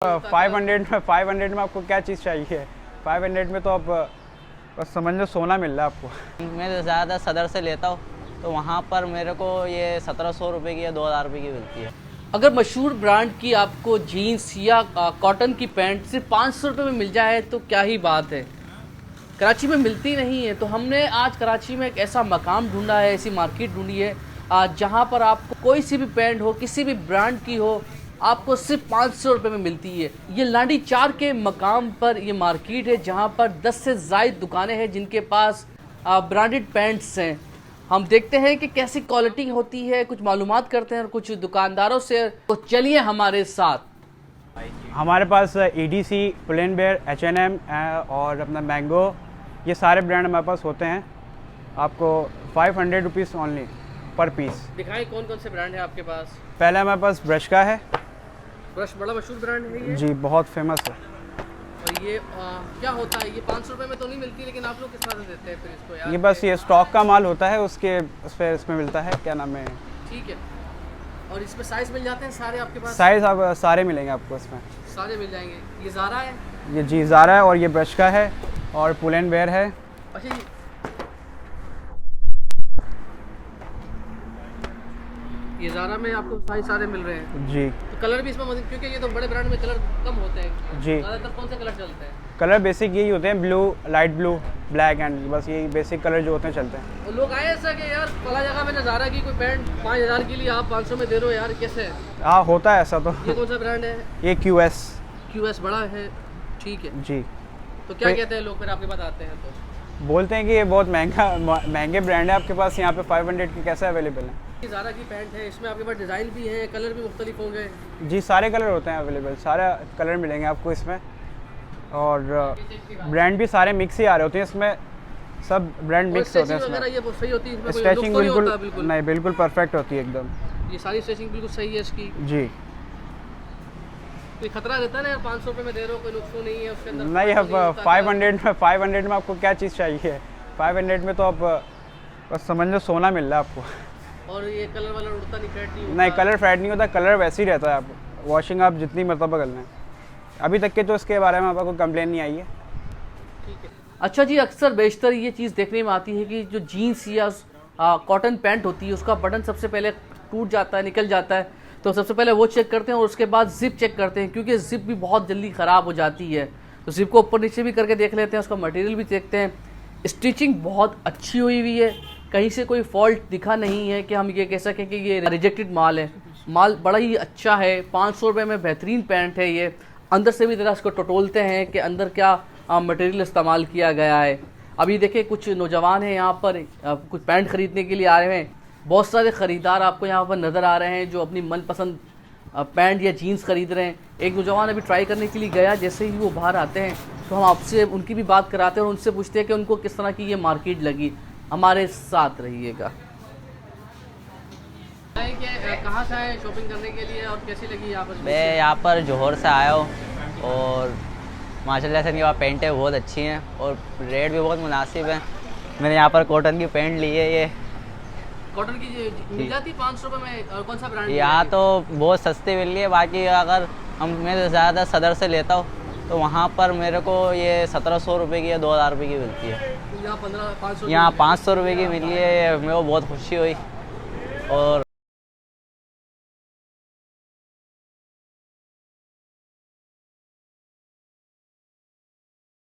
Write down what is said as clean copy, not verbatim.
500 में आपको क्या चीज़ चाहिए? 500 में तो आप बस समझ लो सोना मिल रहा है आपको। मैं ज़्यादा सदर से लेता हूँ तो वहाँ पर मेरे को ये 1700 रुपये की या 2000 रुपये की मिलती है। अगर मशहूर ब्रांड की आपको जीन्स या कॉटन की पैंट सिर्फ 500 रुपये में मिल जाए तो क्या ही बात है। कराची में मिलती नहीं है, तो हमने आज कराची में एक ऐसा मकाम ढूंढा है, ऐसी मार्केट ढूंढी है जहाँ पर आपको कोई सी भी पैंट हो, किसी भी ब्रांड की हो, आपको सिर्फ 500 रुपये में मिलती है। ये लाडी 4 के मकाम पर ये मार्केट है जहाँ पर 10 से ज़ायद दुकानें हैं जिनके पास ब्रांडेड पैंट्स हैं। हम देखते हैं कि कैसी क्वालिटी होती है, कुछ मालूमात करते हैं और कुछ दुकानदारों से। तो चलिए हमारे साथ। हमारे पास EDC, पुल&बेयर, H&M और अपना मैंगो, ये सारे ब्रांड हमारे पास होते हैं। आपको 500 रुपीज़ ओनली पर पीस। दिखाएं कौन कौन से ब्रांड है आपके पास। पहले हमारे पास ब्रश का है। ब्रश बड़ा मशहूर ब्रांड है ये। जी, बहुत फेमस है। और ये क्या होता है, ये 500 रुपये में तो नहीं मिलती, लेकिन आप लोग किस तरह से देते हैं फिर इसको यार? ये बस ये स्टॉक का माल होता है, उसके उस पर इसमें मिलता है, क्या नाम है। ठीक है। और इसमें साइज़ मिल जाते हैं सारे आपके पास? साइज़ आप सारे मिलेंगे आपको इसमें। सारे मिल जाएंगे। ये ज़ारा है? ये जी ज़ारा है, और ये ब्रश का है, और पुल&बेयर है। अच्छा, ये ज़ारा में आपको साइज सारे मिल रहे हैं। जी। तो कलर भी इसमें मौजूद, क्योंकि ये तो बड़े ब्रांड में कलर कम होते हैं। जी। ज़्यादातर कौन से कलर चलते हैं? कलर बेसिक यही होते हैं, blue, light blue, black, and बस यही बेसिक कलर जो होते हैं चलते हैं। और लोग आए ऐसा कि यार फला जगह में ज़ारा की कोई पैंट 5000 के लिए आप 500 में दे रहे हो यार, कैसे? हाँ, होता है ऐसा तो। ये कौन सा ब्रांड है? ये QS बड़ा है। ठीक है जी। तो क्या कहते हैं लोग फिर आपके पास आते हैं तो? बोलते हैं कि ये बहुत महंगे ब्रांड है आपके पास, यहाँ पे 500 के कैसे अवेलेबल हैं। ये ज़ारा की पैंट है, इसमें आपके पास डिज़ाइन भी है, कलर भी मुख्तलिफ होंगे। जी, सारे कलर होते हैं अवेलेबल, सारे कलर मिलेंगे आपको इसमें। और ब्रांड भी सारे मिक्स ही आ रहे होते हैं इसमें, सब ब्रांड मिक्स होते हैं इसमें। ये सही होती है, स्ट्रेचिंग बिल्कुल नहीं, बिल्कुल परफेक्ट होती है एकदम। ये सारी स्ट्रेचिंग बिल्कुल सही है इसकी। जी। कोई खतरा रहता है ना यार, 500 रुपये में दे रहे हो, कोई नुकसान नहीं है उसके अंदर? नहीं, अब 500 में आपको क्या चीज़ चाहिए? 500 में तो आप बस समझ लो सोना मिल रहा है आपको। और ये कलर वाला उड़ता नहीं, फेड नहीं होता? नहीं, कलर फेड नहीं होता, कलर वैसे ही रहता है। आप वॉशिंग आप जितनी मरतबा कर लें, अभी तक के तो इसके बारे में आपको कोई कंप्लेन नहीं आई है। ठीक है। अच्छा जी, अक्सर बेशतर ये चीज़ देखने में आती है कि जो जीन्स या कॉटन पैंट होती है उसका बटन सबसे पहले टूट जाता है, निकल जाता है, तो सबसे पहले वो चेक करते हैं और उसके बाद ज़िप चेक करते हैं, क्योंकि ज़िप भी बहुत जल्दी ख़राब हो जाती है। तो ज़िप को ऊपर नीचे भी करके देख लेते हैं, उसका मटेरियल भी देखते हैं। स्टिचिंग बहुत अच्छी हुई है, कहीं से कोई फॉल्ट दिखा नहीं है कि हम ये कह सकें कि ये रिजेक्टेड माल है। माल बड़ा ही अच्छा है। 500 रुपये में बेहतरीन पैंट है ये। अंदर से भी ज़रा इसको टटोलते हैं कि अंदर क्या मटेरियल इस्तेमाल किया गया है। अभी देखिए कुछ नौजवान हैं यहाँ पर कुछ पैंट ख़रीदने के लिए आ रहे हैं। बहुत सारे ख़रीदार आपको यहाँ पर नज़र आ रहे हैं जो अपनी मनपसंद पैंट या जीन्स ख़रीद रहे हैं। एक नौजवान अभी ट्राई करने के लिए गया, जैसे ही वो बाहर आते हैं तो हम आपसे उनकी भी बात कराते हैं और उनसे पूछते हैं कि उनको किस तरह की ये मार्केट लगी। हमारे साथ रहिएगा। कहाँ से आए शॉपिंग करने के लिए और कैसी लगी यहाँ पर? मैं यहाँ पर जौहर से आया हूँ और माशाल्लाह से यहाँ पेंट है बहुत अच्छी हैं और रेट भी बहुत मुनासिब है। मैंने यहाँ पर कॉटन की पेंट ली है। ये कॉटन की मिल जाती 500 रुपये में? और कौन सा ब्रांड? यहाँ तो बहुत सस्ती मिल रही है। बाकी अगर मैं ज़्यादा सदर से लेता हूँ तो वहाँ पर मेरे को ये 1700 रुपये की या 2000 रुपये की मिलती है। यहाँ 500 यहाँ 500 रुपये की मिली है। मेरे को बहुत खुशी हुई। और